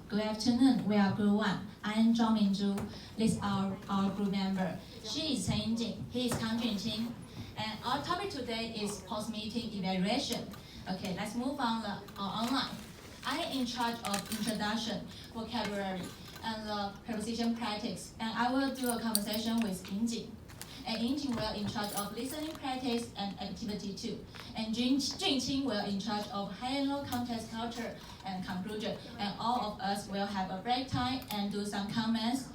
Good afternoon, we are Group 1. I am Zhang Minzhu. This is our group member. She is Chen Yingjing, he is Kang Junqing. And our topic today is post-meeting evaluation. Okay, let's move on online. I am in charge of introduction, vocabulary, and the preposition practice. And I will do a conversation with Yingjing. And Yingjing will in charge of listening practice and activity 2. And Junqing will in charge of high and low context culture and conclusion. And all of us will have a break time and do some comments.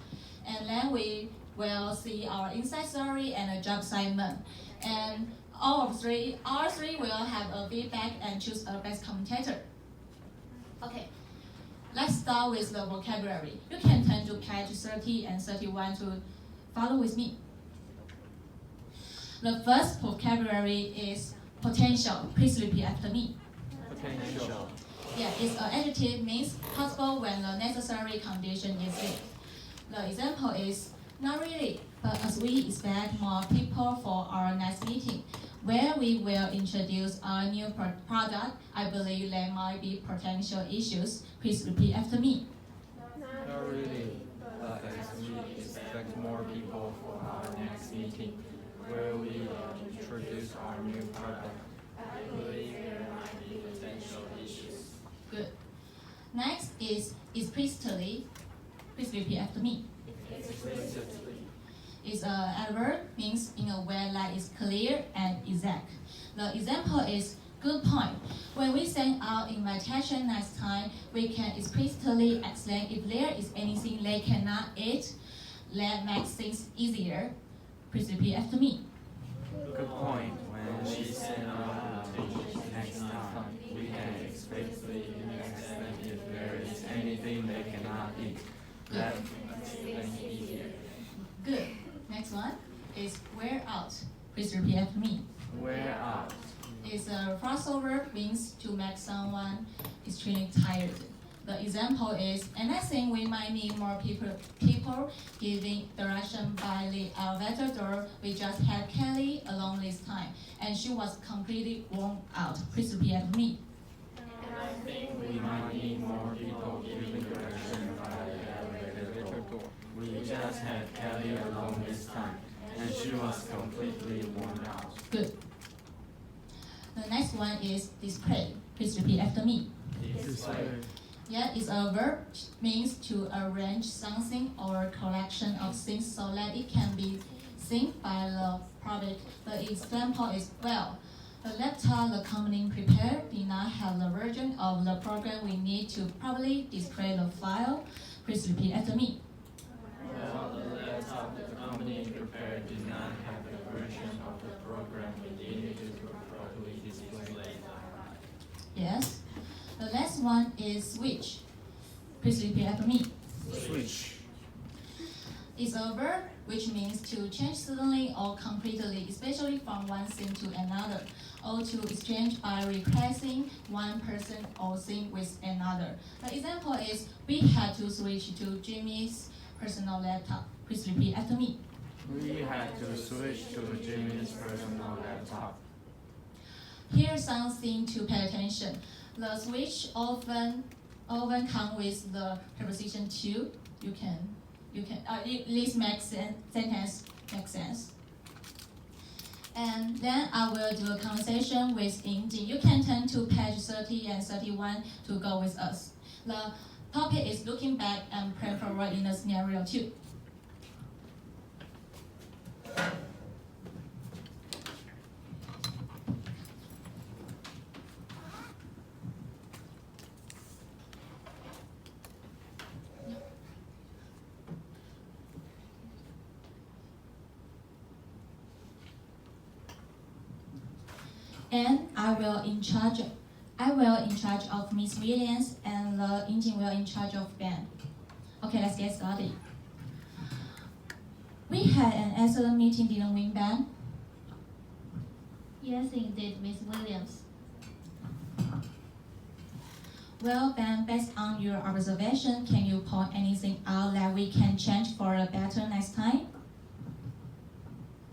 And then we will see our inside story and a job assignment. And our three will have a feedback and choose a best commentator. Okay, let's start with the vocabulary. You can turn to page 30 and 31 to follow with me. The first vocabulary is potential. Please repeat after me. Potential. Yeah, it's an adjective means possible when the necessary condition is there. The example is not really, but as we expect more people for our next meeting, where we will introduce our new product, I believe there might be potential issues. Please repeat after me. Not really, but as we expect more people for our next meeting, where we will introduce our new product, I believe there might be potential issues. Good. Next is explicitly. Please repeat after me. Explicitly. It's a adverb, means in a way that is clear and exact. The example is good point. When we send out invitation next time, we can explicitly explain if there is anything they cannot eat. That makes things easier. Please repeat after me. Good point. When she sends out invitation next time, we can explicitly explain if there is anything they cannot eat. That makes things easier. Good. Next one is wear out. Please repeat after me. Wear out. It's a phrasal verb, means to make someone extremely tired. The example is, and I think we might need more people giving direction by the elevator door. We just had Kelly along this time, and she was completely worn out. Please repeat after me. And I think we might need more people giving direction by the elevator door. We just had Kelly along this time, and she was completely worn out. Good. The next one is display. Please repeat after me. Display. Yeah, it's a verb, means to arrange something or collection of things so that it can be seen by the public. The example is, well, the laptop the company prepared did not have the version of the program we need to properly display the file. Please repeat after me. Well, the laptop the company prepared did not have the version of the program we needed to properly display. Yes. The last one is switch. Please repeat after me. Switch. It's a verb which means to change suddenly or completely, especially from one thing to another, or to exchange by replacing one person or thing with another. The example is, we had to switch to Jimmy's personal laptop. Please repeat after me. We had to switch to Jimmy's personal laptop. Here's something to pay attention. The switch often come with the preposition to. This sentence makes sense. And then I will do a conversation with Yingjing. You can turn to page 30 and 31 to go with us. The topic is looking back and plan forward in the scenario 2. And I will in charge of Miss Williams, and the Yingjing will in charge of Ben. Okay, let's get started. We had an excellent meeting, didn't we, Ben? Yes, indeed, Miss Williams. Well, Ben, based on your observation, can you point anything out that we can change for a better next time?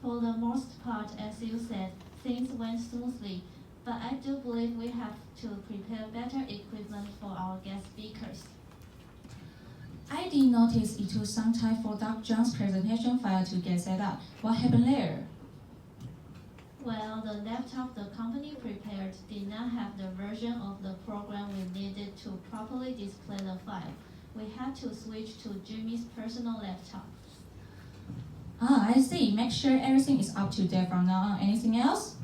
For the most part, as you said, things went smoothly, but I do believe we have to prepare better equipment for our guest speakers. I did notice it took some time for Dr. Zhang's presentation file to get set up. What happened there? Well, the laptop the company prepared did not have the version of the program we needed to properly display the file. We had to switch to Jimmy's personal laptop. Ah, I see. Make sure everything is up to date from now on. Anything else?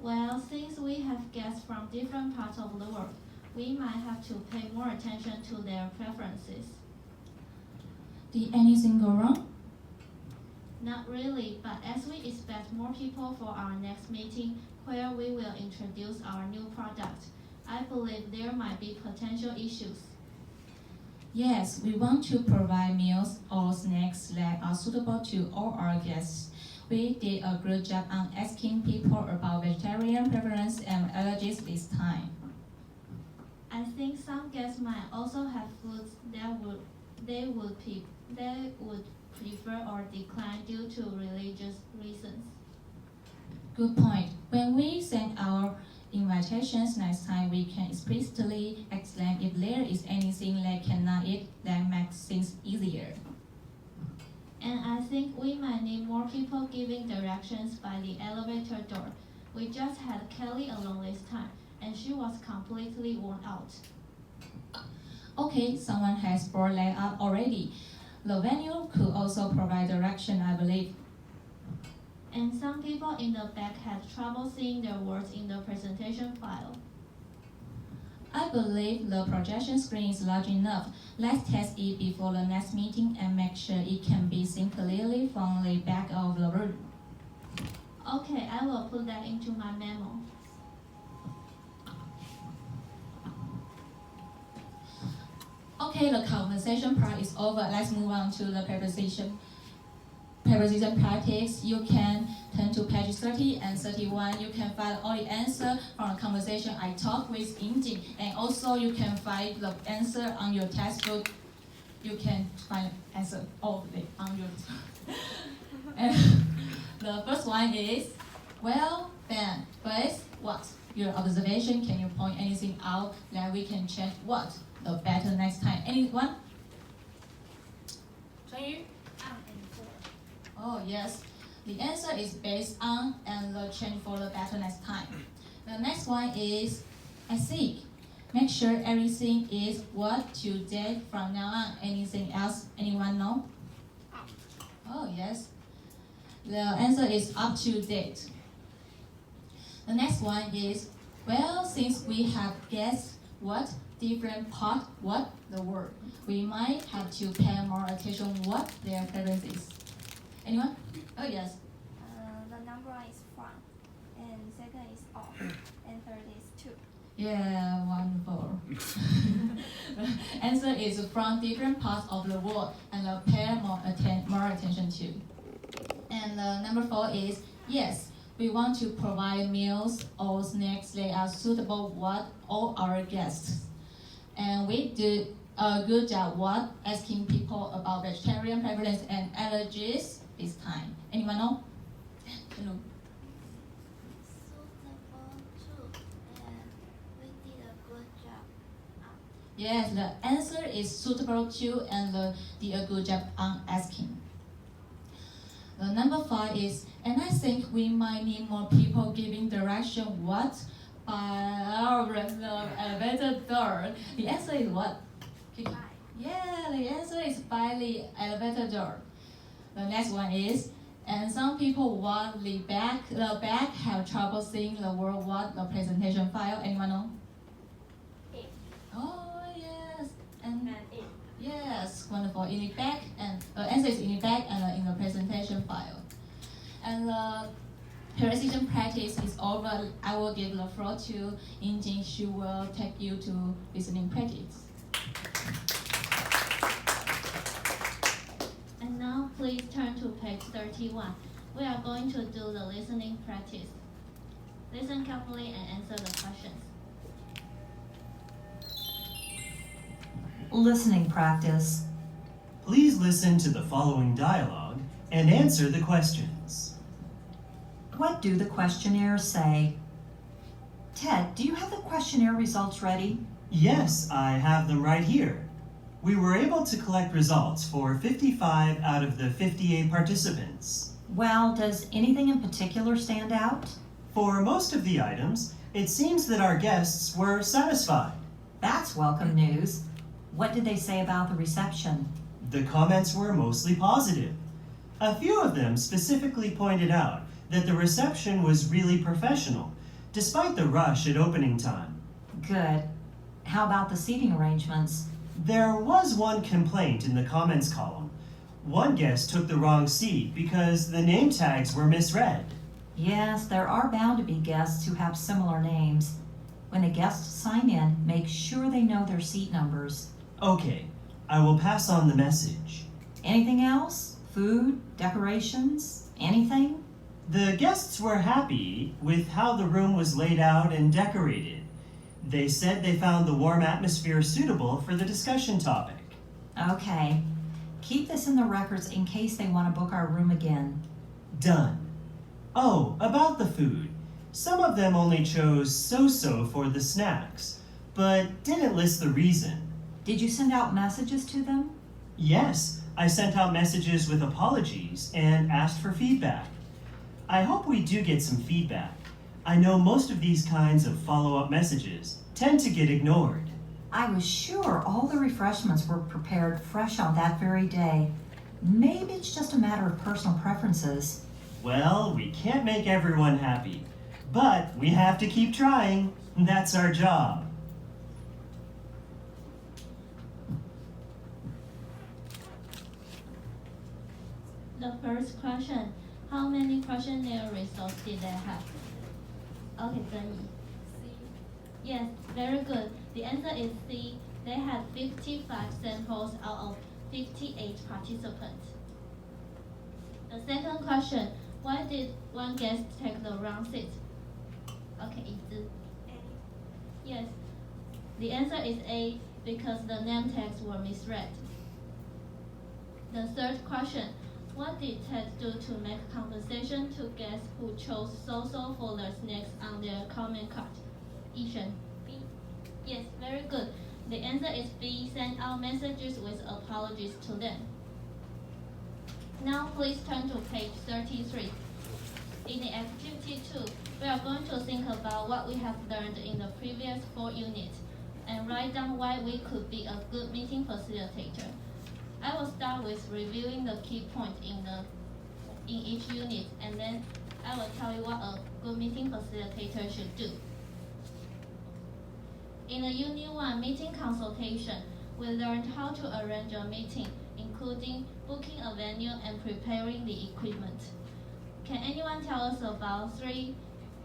Well, since we have guests from different parts of the world, we might have to pay more attention to their preferences. Did anything go wrong? Not really, but as we expect more people for our next meeting, where we will introduce our new product, I believe there might be potential issues. Yes, we want to provide meals or snacks that are suitable to all our guests. We did a good job on asking people about vegetarian preference and allergies this time. I think some guests might also have foods that they would prefer or decline due to religious reasons. Good point. When we send our invitations next time, we can explicitly explain if there is anything they cannot eat that makes things easier. And I think we might need more people giving directions by the elevator door. We just had Kelly along this time, and she was completely worn out. Okay, someone has brought that up already. The venue could also provide direction, I believe. And some people in the back had trouble seeing their words in the presentation file. I believe the projection screen is large enough. Let's test it before the next meeting and make sure it can be seen clearly from the back of the room. Okay, I will put that into my memo. Okay, the conversation part is over. Let's move on to the preposition practice. You can turn to page 30 and 31. You can find all the answer from the conversation I talked with Yingjing, and also you can find the answer on your textbook. You can find answer all of it on your and the first one is, well, then, first, what? Your observation, can you point anything out that we can change what? The better next time. Anyone? Chunyu? Oh, yes. The answer is based on and the change for the better next time. The next one is, I think. Make sure everything is what to date from now on. Anything else? Anyone know? Oh, yes. The answer is up to date. The next one is, well, since we have guessed what different part, what the word, we might have to pay more attention what their preference is. Anyone? Oh, yes. The number one is from, and second is off, and third is to. Yeah, wonderful. The answer is from different parts of the world and pay more attention to. And number 4 is, yes, we want to provide meals or snacks that are suitable what all our guests. And we do a good job what asking people about vegetarian preference and allergies this time. Anyone know? Hello. Suitable to, and we did a good job. Yes, the answer is suitable to and did a good job on asking. The number 5 is, and I think we might need more people giving direction what by the elevator door. The answer is what? Yeah, the answer is by the elevator door. The next one is, and some people want the back have trouble seeing the word what the presentation file. Anyone know? It. Oh yes, and it. yes, wonderful. In the back, and the answer is in the back and in the presentation file. And the preposition practice is over. I will give the floor to Yingjing. She will take you to listening practice. And now please turn to page 31. We are going to do the listening practice. Listen carefully and answer the questions. Listening practice. Please listen to the following dialogue and answer the questions. What do the questionnaires say? Ted, do you have the questionnaire results ready? Yes, I have them right here. We were able to collect results for 55 out of the 58 participants. Well, does anything in particular stand out? For most of the items, it seems that our guests were satisfied. That's welcome news. What did they say about the reception? The comments were mostly positive. A few of them specifically pointed out that the reception was really professional, despite the rush at opening time. Good. How about the seating arrangements? There was one complaint in the comments column. One guest took the wrong seat because the name tags were misread. Yes, there are bound to be guests who have similar names. When the guests sign in, make sure they know their seat numbers. Okay, I will pass on the message. Anything else? Food? Decorations? Anything? The guests were happy with how the room was laid out and decorated. They said they found the warm atmosphere suitable for the discussion topic. Okay. Keep this in the records in case they want to book our room again. Done. Oh, about the food. Some of them only chose so-so for the snacks, but didn't list the reason. Did you send out messages to them? Yes, I sent out messages with apologies and asked for feedback. I hope we do get some feedback. I know most of these kinds of follow-up messages tend to get ignored. I was sure all the refreshments were prepared fresh on that very day. Maybe it's just a matter of personal preferences. Well, we can't make everyone happy, but we have to keep trying. That's our job. The first question, how many questionnaire results did they have? Okay, Zhenyi. Yes, very good. The answer is C. They had 55 samples out of 58 participants. The second question, why did one guest take the wrong seat? Okay, Yizi. Yes, the answer is A, because the name tags were misread. The third question, what did Ted do to make compensation to guests who chose so-so for their snacks on their comment card? Yishen. B. Yes, very good. The answer is B, send out messages with apologies to them. Now please turn to page 33. In the activity 2, we are going to think about what we have learned in the previous 4 units and write down why we could be a good meeting facilitator. I will start with reviewing the key points in each unit, and then I will tell you what a good meeting facilitator should do. In the Unit 1 meeting consultation, we learned how to arrange a meeting, including booking a venue and preparing the equipment. Can anyone tell us about 3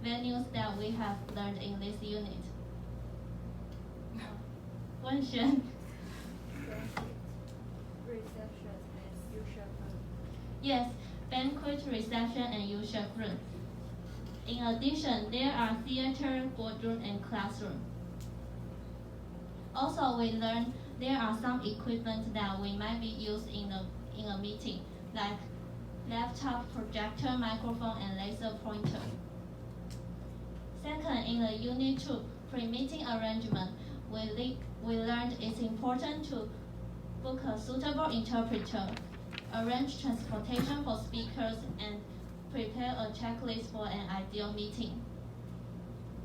venues that we have learned in this unit? Wenxuan. Reception and user room. Yes, banquet, reception, and user room. In addition, there are theater, boardroom, and classroom. Also, we learned there are some equipment that we might be used in a meeting, like laptop, projector, microphone, and laser pointer. Second, in the Unit 2 pre-meeting arrangement, we learned it's important to book a suitable interpreter, arrange transportation for speakers, and prepare a checklist for an ideal meeting.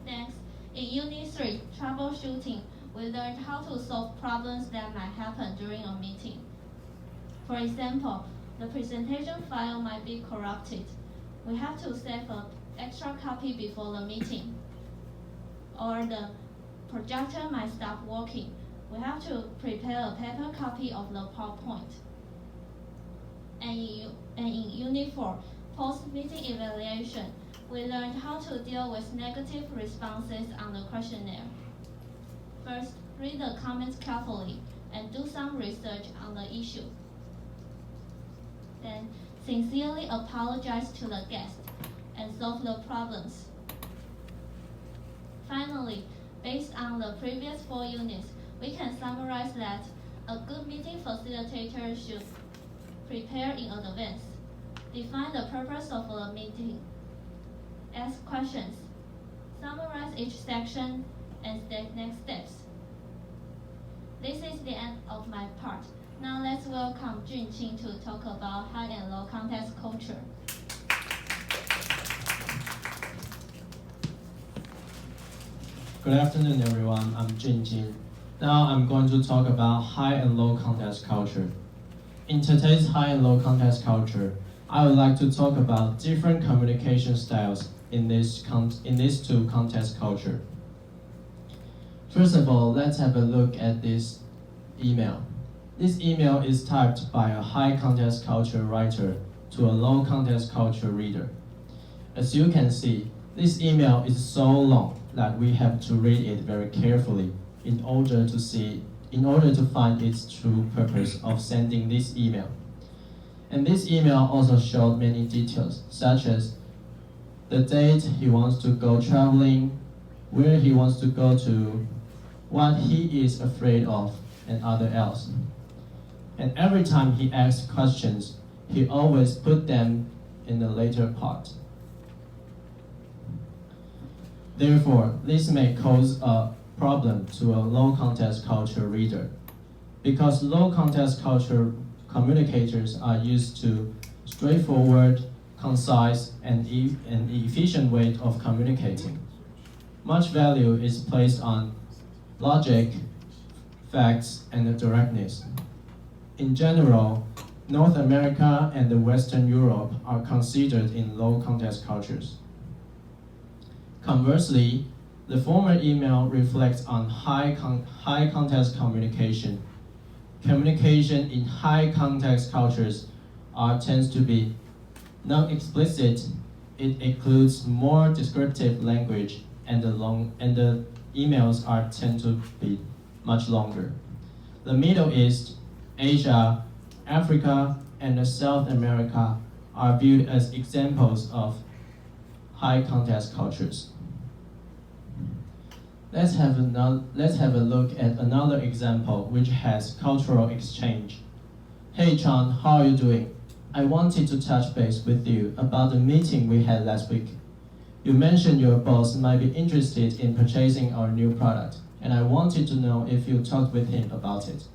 Next, in Unit 3, troubleshooting, we learned how to solve problems that might happen during a meeting. For example, the presentation file might be corrupted. We have to save an extra copy before the meeting. Or the projector might stop working. We have to prepare a paper copy of the PowerPoint. And in Unit 4, post-meeting evaluation, we learned how to deal with negative responses on the questionnaire. First, read the comments carefully and do some research on the issue. Then, sincerely apologize to the guest and solve the problems. Finally, based on the previous 4 units, we can summarize that a good meeting facilitator should prepare in advance, define the purpose of the meeting, ask questions, summarize each section, and state next steps. This is the end of my part. Now let's welcome Junqing to talk about high and low context culture. Good afternoon, everyone. I'm Junqing. Now I'm going to talk about high and low context culture. In today's high and low context culture, I would like to talk about different communication styles in these two context culture. First of all, let's have a look at this email. This email is typed by a high context culture writer to a low context culture reader. As you can see, this email is so long that we have to read it very carefully in order to find its true purpose of sending this email. And this email also showed many details, such as the date he wants to go traveling, where he wants to go to, what he is afraid of, and other else. And every time he asks questions, he always put them in the later part. Therefore, this may cause a problem to a low context culture reader, because low context culture communicators are used to straightforward, concise, and an efficient way of communicating. Much value is placed on logic, facts, and directness. In general, North America and Western Europe are considered in low context cultures. Conversely, the former email reflects on high context communication. Communication in high context cultures tends to be non-explicit. It includes more descriptive language, and the emails tend to be much longer. The Middle East, Asia, Africa, and South America are viewed as examples of high context cultures. Let's have a look at another example which has cultural exchange. Hey Chan, how are you doing? I wanted to touch base with you about the meeting we had last week. You mentioned your boss might be interested in purchasing our new product, and I wanted to know if you talked with him about it.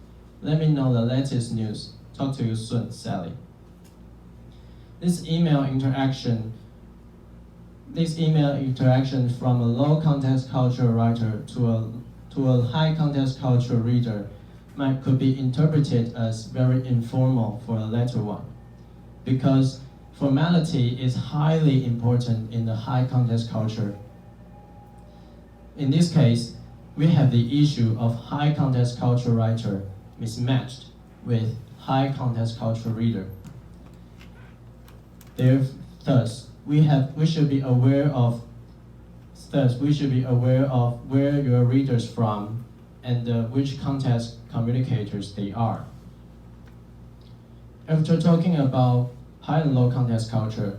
Let me know the latest news. Talk to you soon, Sally. This email interaction from a low context culture writer to a high context culture reader could be interpreted as very informal for the latter one, because formality is highly important in the high context culture. In this case, we have the issue of high context culture writer mismatched with high context culture reader. Thus, we should be aware of where your readers from and which context communicators they are. After talking about high and low context culture,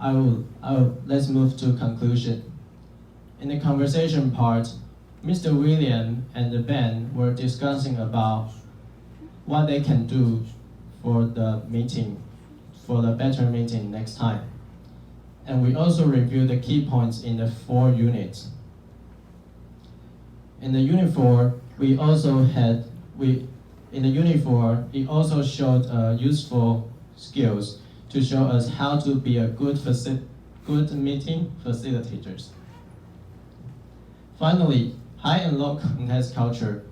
let's move to conclusion. In the conversation part, Mr. William and Ben were discussing about what they can do for the better meeting next time. And we also reviewed the key points in the 4 units. In the unit 4, it also showed useful skills to show us how to be a good meeting facilitators. Finally, high and low context culture.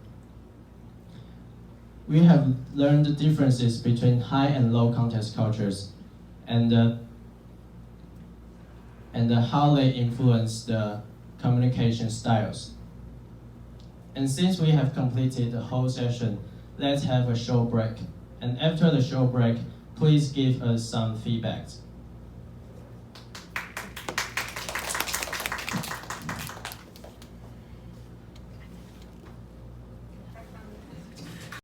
We have learned the differences between high and low context cultures and how they influence the communication styles. And since we have completed the whole session, let's have a short break. And after the short break, please give us some feedbacks.